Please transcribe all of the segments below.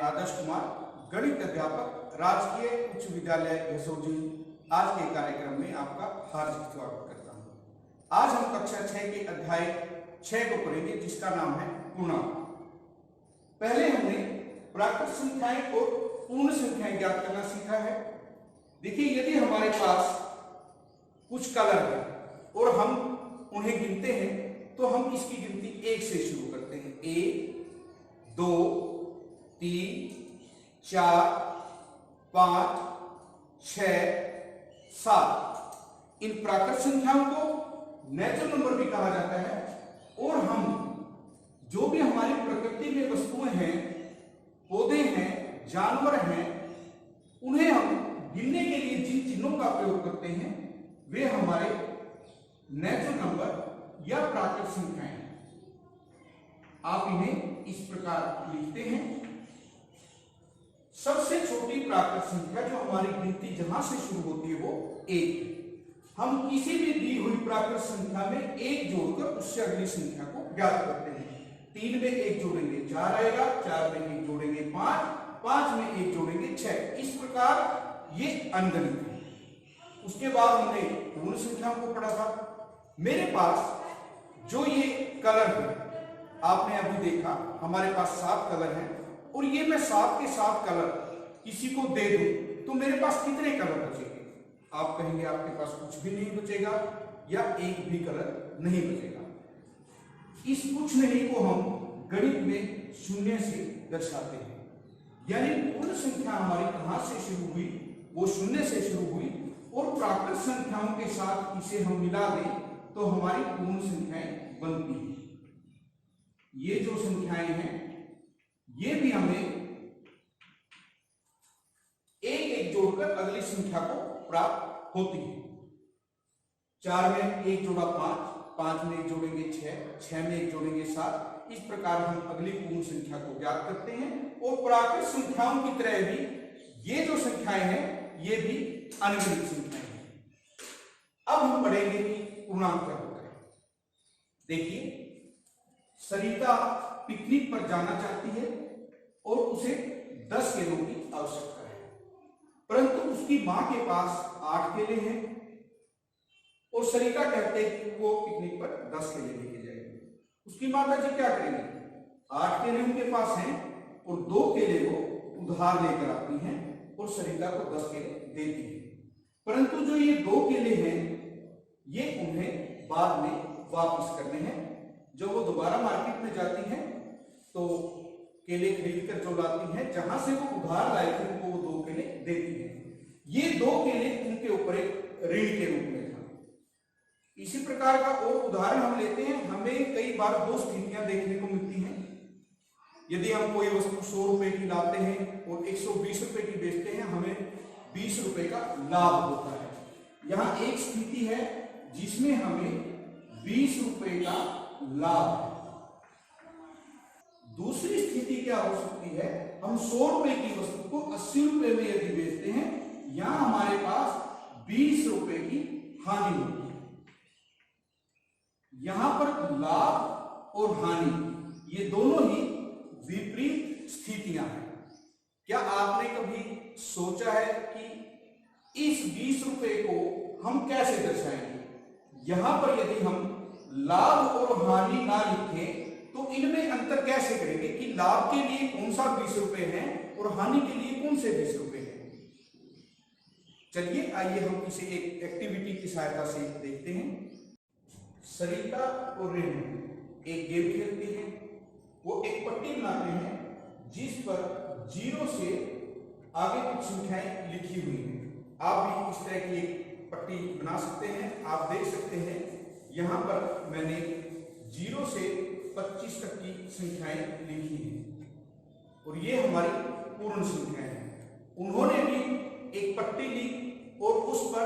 आदर्श कुमार, गणित अध्यापक, राजकीय उच्च विद्यालय भैंसोजी, आज के कार्यक्रम में आपका हार्दिक स्वागत करता हूं। आज हम कक्षा 6 के अध्याय 6 को पढ़ेंगे, जिसका नाम है पूर्णांक। पहले हमने प्राकृत संख्याएं और पूर्ण संख्याएं ज्ञात करना सीखा है। देखिए, यदि हमारे पास कुछ कलर है और हम उन्हें गिनते हैं तो हम इसकी गिनती 1 से शुरू करते हैं। 1, 2, 3, 4, 5, 6, 7। इन प्राकृत संख्याओं को नेचुरल नंबर भी कहा जाता है। और हम जो भी हमारी प्रकृति में वस्तुएं हैं, पौधे हैं, जानवर हैं, उन्हें हम गिनने के लिए जिन चिन्हों का प्रयोग करते हैं वे हमारे नेचुरल नंबर या प्राकृत संख्याएं हैं। आप इन्हें इस प्रकार लिखते हैं। सबसे छोटी प्राकृत संख्या जो हमारी गिनती जहां से शुरू होती है वो 1 है। हम किसी भी दी हुई प्राकृत संख्या में 1 जोड़कर उससे अगली संख्या को ज्ञात करते हैं। 3 में 1 जोड़ेंगे 4 आएगा, 4 में 1 जोड़ेंगे 5, 5 में 1 जोड़ेंगे 6। इस प्रकार ये अंगगणित है। उसके बाद हमने पूर्ण संख्याओं को पढ़ा था। मेरे पास जो ये कलर है, आपने अभी देखा हमारे पास 7 कलर हैं और ये मैं 7 के 7 कलर किसी को दे दूं तो मेरे पास कितने कलर बचेंगे? आप कहेंगे आपके पास कुछ भी नहीं बचेगा या एक भी कलर नहीं बचेगा। इस कुछ नहीं को हम गणित में 0 से दर्शाते हैं। यानी पूर्ण संख्या हमारी कहां से शुरू हुई? वो 0 से शुरू हुई और प्राकृत संख्याओं के साथ इसे हम मिला दें तो हमारी पूर्ण संख्याएं बनती हैं। ये जो संख्याएं हैं ये भी हमें एक एक जोड़कर अगली संख्या को प्राप्त होती है। 4 में 1 जोड़ा 5, 5 में 1 जोड़ेंगे 6, 6 में 1 जोड़ेंगे 7। इस प्रकार हम अगली पूर्ण संख्या को ज्ञात करते हैं। और प्राकृत संख्याओं की तरह भी ये जो संख्याएं हैं ये भी अनगिनत संख्याएं हैं। अब हम पढ़ेंगे कि पूर्णांक क्या होता है। देखिए, सरिता पिकनिक पर जाना चाहती है और उसे 10 केलों की आवश्यकता है, परंतु उसकी मां के पास 8 केले हैं और सरिता कहते हैं कि वो पिकनिक पर 10 केले लेके जाएगी। उसकी माता जी क्या करेंगे? 8 केले उनके पास हैं और 2 केले वो उधार लेकर आती हैं और सरिता को 10 केले देती है। परंतु जो ये 2 केले हैं ये उन्हें बाद में वापस करने हैं। जब वो दोबारा मार्केट में जाती हैं तो केले खरीद कर जो लाती हैं, जहां से वो उधार लाए थे उनको वो 2 केले देती हैं। ये 2 केले उनके ऊपर एक ऋण के रूप में था। इसी प्रकार का और उदाहरण हम लेते हैं। हमें कई बार 2 स्थितियां देखने को मिलती हैं। यदि हम कोई वस्तु 100 रुपए की लाते हैं और 120 रुपए की बेचते हैं, हमें 20 रुपए का लाभ होता है। यहां एक स्थिति है जिसमें हमें 20 रुपए का लाभ है। दूसरी स्थिति क्या हो सकती है? हम 100 रुपए की वस्तु को 80 रुपए में यदि बेचते हैं, यहां हमारे पास 20 रुपए की हानि होती है। यहां पर लाभ और हानि ये दोनों ही विपरीत स्थितियां हैं। क्या आपने कभी सोचा है कि इस 20 रुपए को हम कैसे दर्शाएंगे? यहां पर यदि हम लाभ और हानि ना लिखें तो इनमें अंतर कैसे करेंगे कि लाभ के लिए कौन सा 20 रुपए है और हानि के लिए कौन से 20 रुपए है? चलिए आइए हम इसे एक एक्टिविटी की सहायता से देखते हैं। सरिता और रेणु एक गेम खेलती हैं। वो एक पट्टी बनाते हैं जिस पर 0 से आगे कुछ संख्याएं लिखी हुई हैं। आप भी इस तरह की एक पट्टी बना सकते हैं। आप देख सकते हैं यहां पर मैंने 0 से 25 तक की संख्याएं लिखी हैं और ये हमारी पूर्ण संख्याएं हैं। उन्होंने भी एक पट्टी ली और उस पर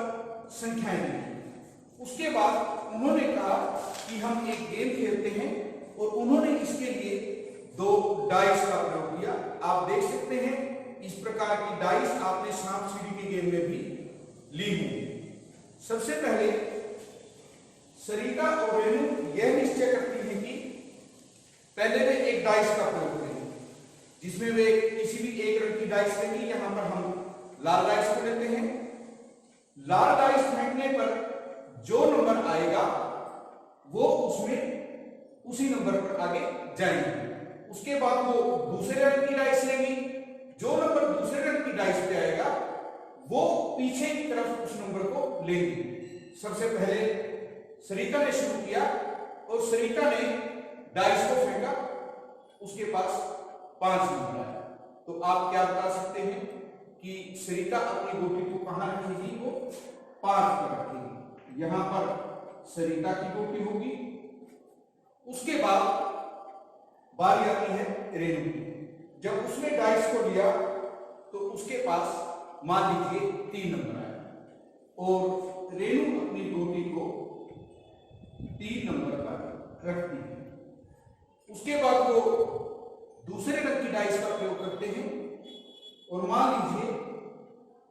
संख्याएं लिखी। उसके बाद उन्होंने कहा कि हम एक गेम खेलते हैं और उन्होंने इसके लिए 2 डाइस का प्रयोग किया। आप देख सकते हैं इस प्रकार की डाइस आपने सांप सीढ़ी के गेम में भी ली होंगी। सबसे पहले सरिता और रेणु यह निश्चय करती है कि पहले वे एक डाइस का प्रयोग करेंगे। जिसमें वे किसी भी एक रंग की डाइस लेंगी। यहां पर हम लाल डाइस को लेते हैं। लाल डाइस फेंकने पर जो नंबर आएगा वो उसमें उसी नंबर पर आगे जाएंगे। उसके बाद वो दूसरे रंग की डाइस लेंगी। जो नंबर दूसरे रंग की डाइस पे आएगा वो पीछे की तरफ उस नंबर को लेंगी। सबसे पहले सरिता ने शुरू किया और सरिता ने डाइस को फेंका, उसके पास 5 नंबर आया। तो आप क्या बता सकते हैं कि सरिता अपनी गोटी को कहां रखेगी? वो 5 पर रखेगी। यहां पर सरिता की गोटी होगी। उसके बाद बारी आती है रेणु की। जब उसने डाइस को लिया तो उसके पास मान लीजिए 3 नंबर आया और रेणु अपनी गोटी को 3 नंबर पर रखती है। उसके बाद वो दूसरे रंग की डाइस का प्रयोग करते हैं और मान लीजिए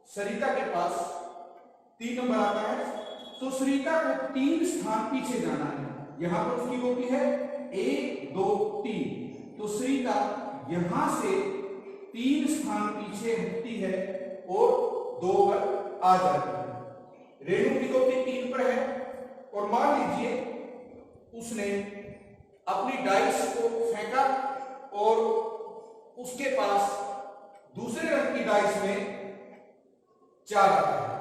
सरिता के पास 3 नंबर आता है तो सरिता को 3 स्थान पीछे जाना है। यहां पर उसकी गोटी है 1 2 3, तो सरिता यहां से 3 स्थान पीछे हटती है और 2 पर आ जाती है। रेणु की गोटी 3 पर है और मान लीजिए उसने अपनी डाइस को फेंका और उसके पास दूसरे रंग की डाइस में 4 आता है।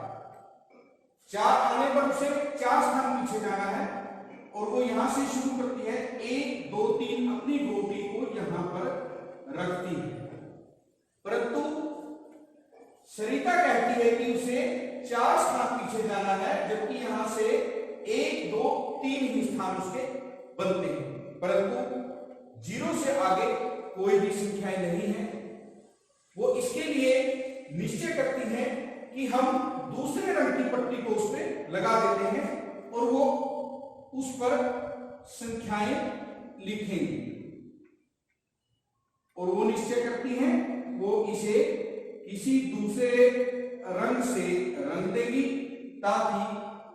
4 आने पर उसे 4 स्थान पीछे जाना है और वो यहां से शुरू करती है 1 2 3, अपनी गोटी को यहां पर रखती है। परंतु सरिता कहती है कि उसे 4 स्थान पीछे जाना है, जबकि यहां से 1 2 3 ही स्थान उसके बनते हैं। परंतु 0 से आगे कोई भी संख्याएं नहीं है। वो इसके लिए निश्चय करती हैं कि हम दूसरे रंग की पट्टी को उस पर लगा देते हैं और वो उस पर संख्याएं लिखेंगे। और वो निश्चय करती हैं वो इसे किसी दूसरे रंग से रंग देगी ताकि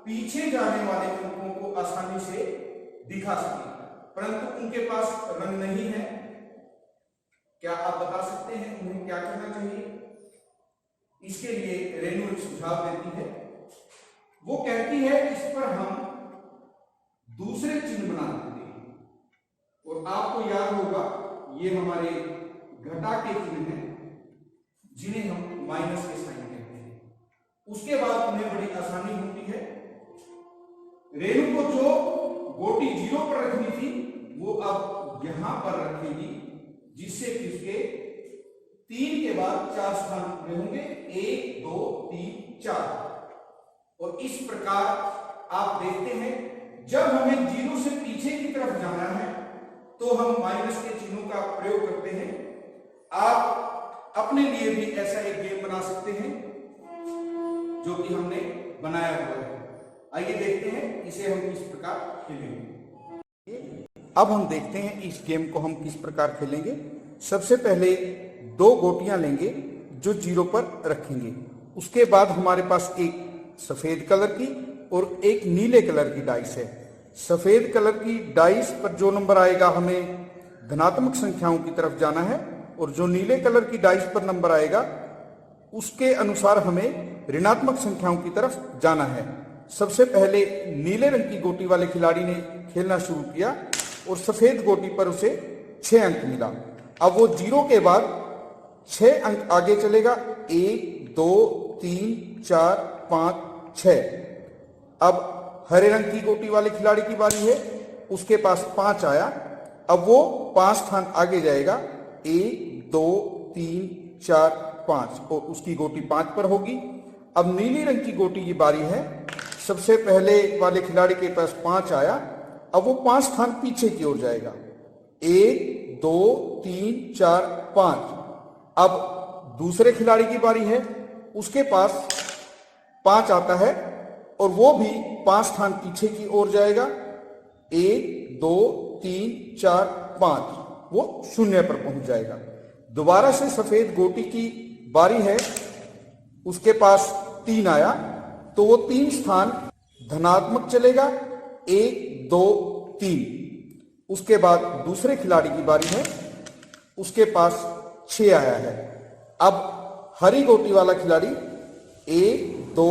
पीछे जाने वाले अंकों को आसानी से दिखा सके। परंतु उनके पास रंग नहीं है। क्या आप बता सकते हैं उन्हें क्या करना चाहिए? इसके लिए रेणु एक सुझाव देती है। वो कहती है इस पर हम दूसरे चिन्ह बना देते हैं। और आपको याद होगा ये हमारे घटा के चिन्ह हैं जिन्हें हम माइनस के साइन कहते हैं। उसके बाद उन्हें बड़ी आसानी होती है। रेणु को जो गोटी 0 पर रखनी थी वो अब यहां पर रखेगी, जिससे कि उसके 3 के बाद 4 स्थान पूरे होंगे, 1 2 3 4। और इस प्रकार आप देखते हैं जब हमें 0 से पीछे की तरफ जाना है तो हम माइनस के चिन्हों का प्रयोग करते हैं। आप अपने लिए भी ऐसा एक गेम बना सकते हैं जो कि हमने बनाया हुआ है। आइए देखते हैं इसे हम किस प्रकार खेलेंगे। अब हम देखते हैं इस गेम को हम किस प्रकार खेलेंगे। सबसे पहले 2 गोटियां लेंगे जो 0 पर रखेंगे। उसके बाद हमारे पास एक सफेद कलर की और एक नीले कलर की डाइस है। सफेद कलर की डाइस पर जो नंबर आएगा हमें धनात्मक संख्याओं की तरफ जाना है और जो नीले कलर की डाइस पर नंबर आएगा उसके अनुसार हमें ऋणात्मक संख्याओं की तरफ जाना है। सबसे पहले नीले रंग की गोटी वाले खिलाड़ी ने खेलना शुरू किया और सफेद गोटी पर उसे 6 अंक मिला। अब वो 0 के बाद 6 अंक आगे चलेगा, 1 2 3 4 5 6। अब हरे रंग की गोटी वाले खिलाड़ी की बारी है, उसके पास 5 आया। अब वो 5 स्थान आगे जाएगा, 1 2 3 4 5 और उसकी गोटी 5 पर होगी। अब नीली रंग की गोटी की बारी है। सबसे पहले वाले खिलाड़ी के पास 5 आया। अब वो 5 स्थान पीछे की ओर जाएगा, 1 2 3 4 5। अब दूसरे खिलाड़ी की बारी है, उसके पास 5 आता है और वो भी 5 स्थान पीछे की ओर जाएगा, 1 2 3 4 5। वो 0 पर पहुंच जाएगा। दोबारा से सफेद गोटी की बारी है, उसके पास 3 आया तो वो 3 स्थान धनात्मक चलेगा, 1 2 3। उसके बाद दूसरे खिलाड़ी की बारी है, उसके पास 6 आया है। अब हरी गोटी वाला खिलाड़ी 1 2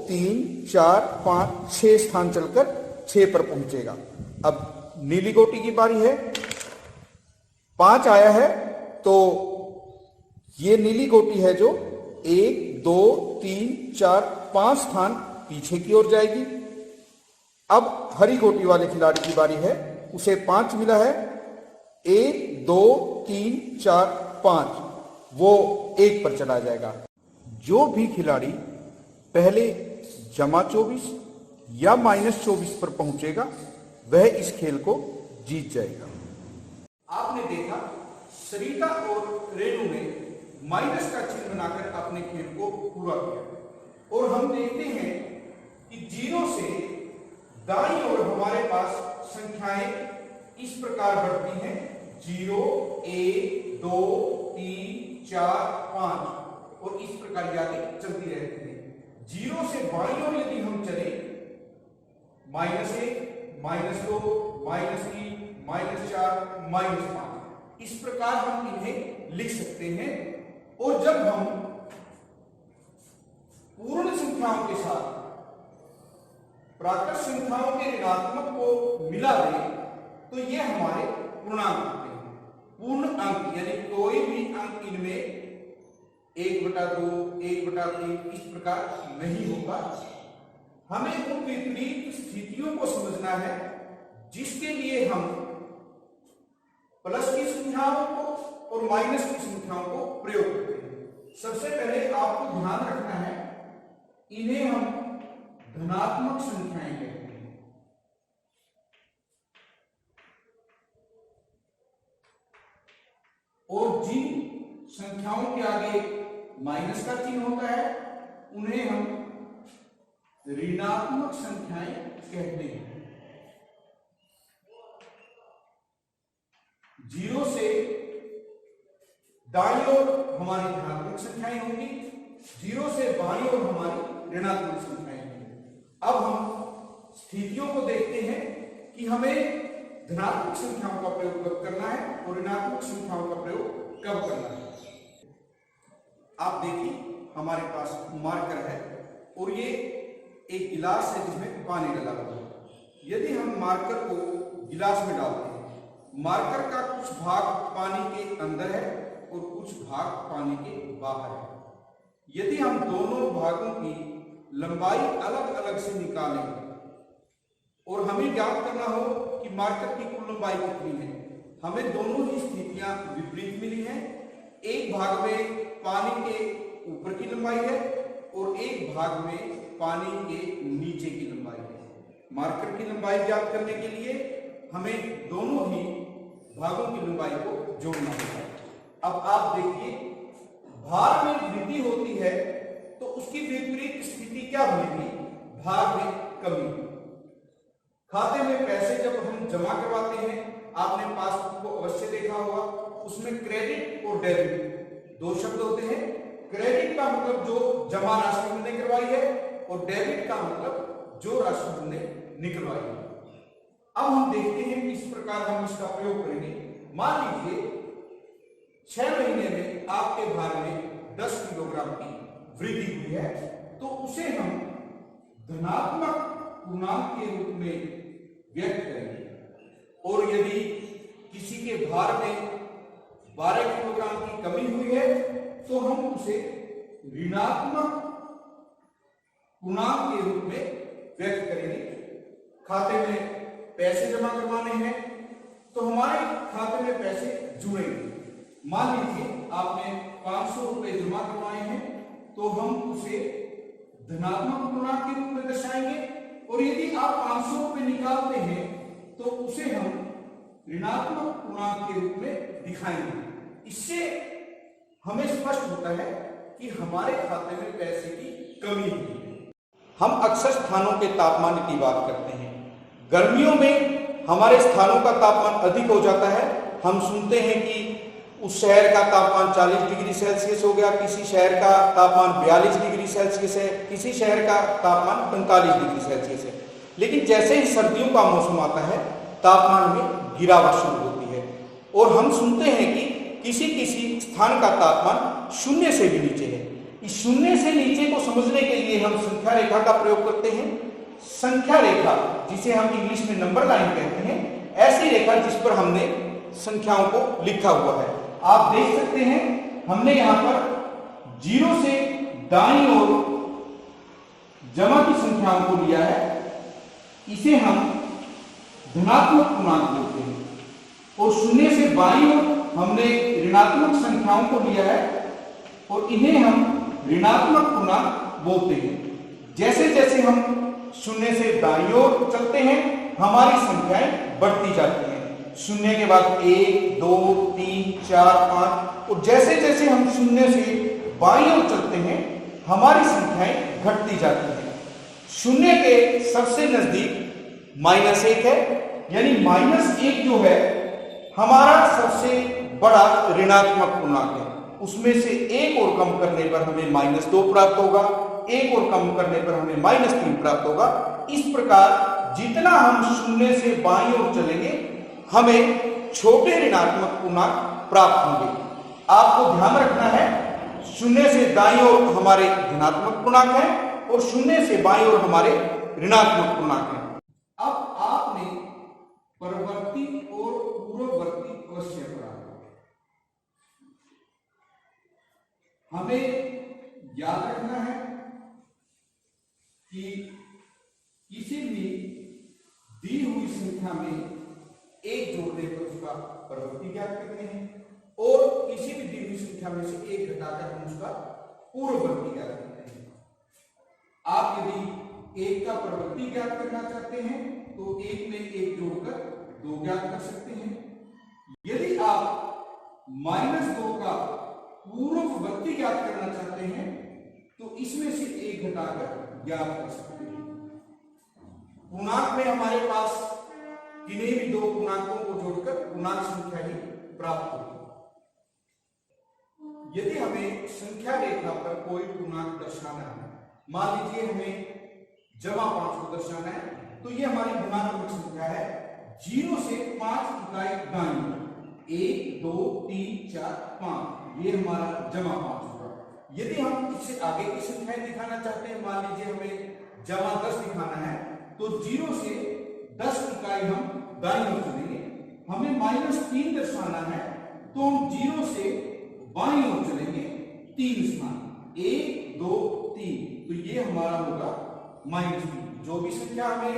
3 4 5 6 स्थान चलकर 6 पर पहुंचेगा। अब नीली गोटी की बारी है, 5 आया है तो ये नीली गोटी है जो 1 2 3 4 5 स्थान पीछे की ओर जाएगी। अब हरी गोटी वाले खिलाड़ी की बारी है, उसे 5 मिला है, 1 2 3 4 5, वो 1 पर चला जाएगा। जो भी खिलाड़ी पहले -24 या -24 पर पहुंचेगा वह इस खेल को जीत जाएगा। आपने देखा सरिता और रेणु ने माइनस का चिन्ह बनाकर अपने खेल को पूरा किया और हम देखते हैं कि 0 से दाईं ओर हमारे पास संख्याएं इस प्रकार बढ़ती हैं, 0 1 2 3 4 5 और इस प्रकार आगे चलती रहती है। 0 से बाईं ओर यदि हम चले -1 -2 -3 -4 -5, इस प्रकार हम इन्हें लिख सकते हैं। और जब हम पूर्ण संख्याओं के साथ प्राकृत संख्याओं के ऋणात्मक को मिला दें तो ये हमारे पूर्णांक होते हैं। पूर्ण अंक यानी कोई भी अंक इनमें 1/2 1/3 इस प्रकार नहीं होगा। हमें उन विपरीत स्थितियों को समझना है जिसके लिए हम प्लस की संख्याओं को और माइनस की संख्याओं को प्रयोग करते हैं। सबसे पहले आपको ध्यान रखना है, इन्हें हम धनात्मक संख्याएं कहते हैं। और जिन संख्याओं के आगे माइनस का चिन्ह होता है उन्हें हम ऋणात्मक संख्याएं कहते हैं। 0 से दाईं ओर हमारी धनात्मक संख्याएं होंगी, 0 से बाईं ओर हमारी ऋणात्मक संख्याएं होंगी। अब हम स्थितियों को देखते हैं कि हमें धनात्मक संख्याओं का प्रयोग कब करना है और ऋणात्मक संख्याओं का प्रयोग कब करना है। आप देखिए हमारे पास मार्कर है और ये एक गिलास है जिसमें पानी डाला हुआ है। यदि हम मार्कर को गिलास में डालते हैं, मार्कर का कुछ भाग पानी के अंदर है और कुछ भाग पानी के बाहर है। यदि हम दोनों भागों की लंबाई अलग अलग से निकालें और हमें ज्ञात करना हो कि मार्कर की कुल लंबाई कितनी है, हमें दोनों ही स्थितियां विपरीत मिली हैं। एक भाग में पानी के ऊपर की लंबाई है और एक भाग में पानी के नीचे की लंबाई है। मार्कर की लंबाई ज्ञात करने के लिए हमें दोनों ही भागों की लंबाई को जोड़ना होगा। अब आप देखिए, भार में वृद्धि होती है तो उसकी विपरीत स्थिति क्या बनेगी, भाग में कमी। खाते में पैसे जब हम जमा करवाते हैं, आपने पासबुक को अवश्य देखा होगा, उसमें क्रेडिट और डेबिट 2 शब्द होते हैं। क्रेडिट का मतलब जो जमा राशि हमने करवाई है और डेबिट का मतलब जो राशि हमने निकलवाई है। अब हम देखते हैं कि इस प्रकार हम इसका प्रयोग करेंगे। मान लीजिए 6 महीने में आपके भार में 10 किलोग्राम की वृद्धि हुई है तो उसे हम धनात्मक पूर्णांक के रूप में व्यक्त करेंगे। और यदि किसी के भार में 12 किलोग्राम की कमी हुई है तो हम उसे ऋणात्मक पूर्णांक के रूप में व्यक्त करेंगे। खाते में पैसे जमा करवाने हैं तो हमारे खाते में पैसे जुड़ेंगे। मान लीजिए आपने 500 रुपए जमा करवाए हैं तो हम उसे धनात्मक पूर्णांक के रूप में दर्शाएंगे। और यदि आप 500 रुपए निकालते हैं तो उसे हम ऋणात्मक पूर्णांक के रूप में दिखाएंगे। इससे हमें स्पष्ट होता है कि हमारे खाते में पैसे की कमी है। हम अक्सर स्थानों के तापमान की बात करते हैं। गर्मियों में हमारे स्थानों का तापमान अधिक हो जाता है। हम सुनते हैं कि उस शहर का तापमान 40 डिग्री सेल्सियस हो गया, किसी शहर का तापमान 42 डिग्री सेल्सियस है, किसी शहर का तापमान 45 डिग्री सेल्सियस है। लेकिन जैसे ही सर्दियों का मौसम आता है तापमान में गिरावट शुरू होती है और हम सुनते हैं कि किसी किसी स्थान का तापमान शून्य से भी नीचे है। इस शून्य से नीचे को समझने के लिए हम संख्या रेखा का प्रयोग करते हैं। संख्या रेखा, जिसे हम इंग्लिश में नंबर लाइन कहते हैं, ऐसी रेखा जिस पर हमने संख्याओं को लिखा हुआ है। आप देख सकते हैं हमने यहाँ पर 0 से दाईं ओर जमा की संख्याओं को लिया है। इसे हम धनात्मक पूर्णांक बोलते हैं, और शून्य से बाईं ओर हमने ऋणात्मक संख्याओं को लिया है और इन्हें हम ऋणात्मक पूर्णांक बोलते हैं। जैसे जैसे हम शून्य से दाईं ओर चलते हैं हमारी संख्याएं बढ़ती जाती हैं। शून्य के बाद 1, 2, 3, 4, 5, और जैसे जैसे हम शून्य से बाईं ओर चलते हैं हमारी संख्याएं घटती जाती हैं। शून्य के सबसे नजदीक -1 है, यानी -1 जो है हमारा सबसे बड़ा ऋणात्मक पूर्णांक है। उसमें से एक और कम करने पर हमें -2 प्राप्त होगा, एक और कम करने पर हमें -3 प्राप्त होगा। इस प्रकार जितना हम शून्य से बाईं ओर चलेंगे हमें छोटे ऋणात्मक पूर्णांक प्राप्त होंगे। आपको ध्यान रखना है, शून्य से दाईं ओर हमारे धनात्मक पूर्णांक हैं और शून्य से बाईं ओर हमारे ऋणात्मक पूर्णांक हैं। अब आपने परवर्ती और पूर्ववर्ती अवश्य पढ़ा। हमें याद रखना है कि किसी भी दी हुई संख्या में एक जोड़ने पर उसका परवर्ती ज्ञात करते हैं, और किसी भी दी हुई संख्या में से एक घटाकर हम उसका पूर्ववर्ती ज्ञात करते हैं। आप यदि एक का परवर्ती ज्ञात करना चाहते हैं तो एक में एक जोड़कर 2 ज्ञात कर सकते हैं। यदि आप -2 का पूर्ववर्ती ज्ञात करना चाहते हैं तो इसमें से एक घटाकर ज्ञात कर सकते हैं। पूर्णांक में हमारे पास किन्हीं भी 2 पूर्णांकों को जोड़कर पूर्णांक संख्या ही प्राप्त होगी। यदि हमें संख्या रेखा पर कोई पूर्णांक दर्शाना है, मान लीजिए हमें जमा 5 को दर्शाना है, तो ये हमारी धनात्मक संख्या है। 0 से 5 इकाई दाईं ओर, 1, 2, 3, 4, 5, ये हमारा जमा 5 होगा। यदि हम इससे आगे की संख्याएं दिखाना चाहते हैं, मान लीजिए हमें जमा 10 दिखाना है, तो 0 से 10 इकाई हम दाईं ओर चलेंगे। हमें -3 दर्शाना है तो हम 0 से बाईं ओर चलेंगे 3 स्थान, 1, 2, 3, तो ये हमारा होगा -3। जो भी संख्या हमें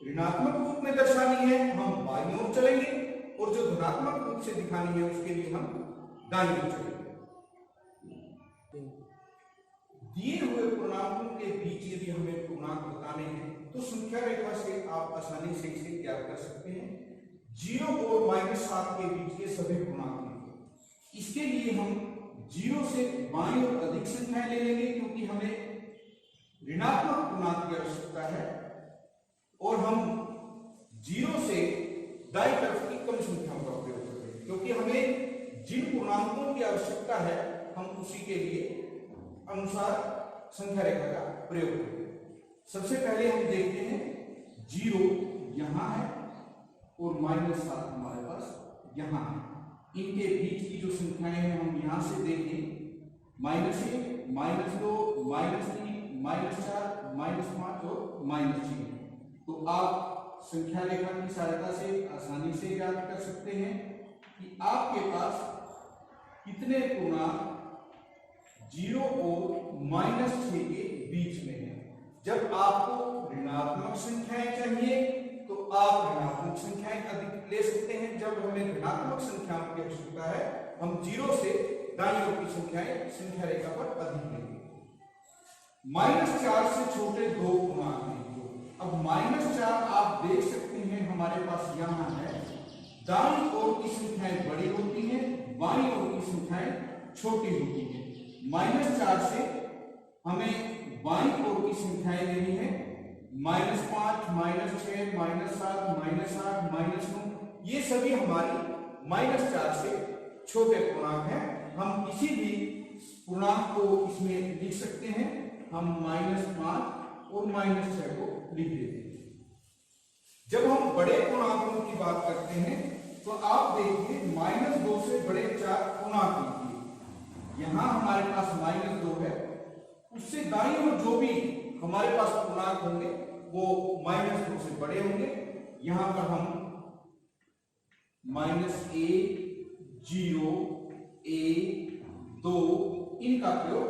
ऋणात्मक रूप में दर्शानी है हम बाईं ओर चलेंगे, और जो धनात्मक रूप से दिखानी है उसके लिए हम दाईं ओर चलेंगे। दिए हुए पूर्णांकों के बीच यदि हमें पूर्णांक बताने हैं तो संख्या रेखा से आप आसानी से इसे ज्ञात कर सकते हैं। 0 और -7 के बीच के सभी पूर्णांक हैं। इसके लिए हम 0 से बाईं ओर अधिक संख्याएं ले लेंगे, क्योंकि हमें ऋणात्मक पूर्णांक की आवश्यकता है, और हम 0 से दाईं तरफ की कम संख्याओं का प्रयोग करते हैं, क्योंकि हमें जिन पूर्णांकों की आवश्यकता है हम उसी के लिए अनुसार संख्या रेखा का प्रयोग करते हैं। सबसे पहले हम देखते हैं 0 यहां है और -7 हमारे पास यहां है। इनके बीच की जो संख्याएं हैं हम यहां से देखें, -1, -2, -3, -4, -5 और -6। तो आप संख्या रेखा की सहायता से आसानी से ज्ञात कर सकते हैं कि आपके पास कितने पूर्णांक 0 और -6 के बीच में है। जब आपको ऋणात्मक संख्याएं चाहिए तो आप ऋणात्मक संख्याएं अधिक ले सकते हैं। जब हमें ऋणात्मक संख्याओं की आवश्यकता है हम 0 से दाईं ओर की संख्याएं संख्या रेखा पर अधिक लेंगे। -4 से छोटे 2 पूर्णांक हैं। अब -4 आप देख सकते हैं हमारे पास यहां है। दाईं ओर की संख्याएं बड़ी होती हैं, बाईं ओर की संख्याएं छोटी होती हैं। -4 से हमें बाईं ओर की संख्याएं लेनी है, -5, -6, -7, -8, -9, ये सभी हमारी -4 से छोटे पूर्णांक हैं। हम किसी भी पूर्णांक को इसमें लिख सकते हैं। हम -5 और -6 को लिख देते हैं। जब हम बड़े पूर्णांकों की बात करते हैं तो आप अब देखिए -2 से बड़े 4 पूर्णांक लिखिए। यहां हमारे पास -2 है, उससे दाईं ओर जो भी हमारे पास पूर्णांक होंगे वो -2 से बड़े होंगे। यहां पर हम -1, 0, 1, 2 इनका प्रयोग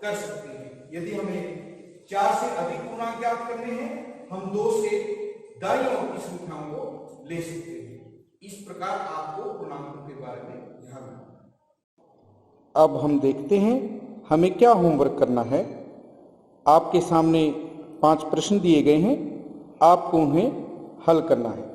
कर सकते हैं। यदि हमें 4 से अधिक पूर्णांक ज्ञात करने हैं, हम 2 से दाईं ओर की संख्याओं को ले सकते हैं। इस प्रकार आपको पूर्णांकों के बारे में ध्यान रखना। अब हम देखते हैं हमें क्या होमवर्क करना है। आपके सामने 5 प्रश्न दिए गए हैं, आपको उन्हें हल करना है।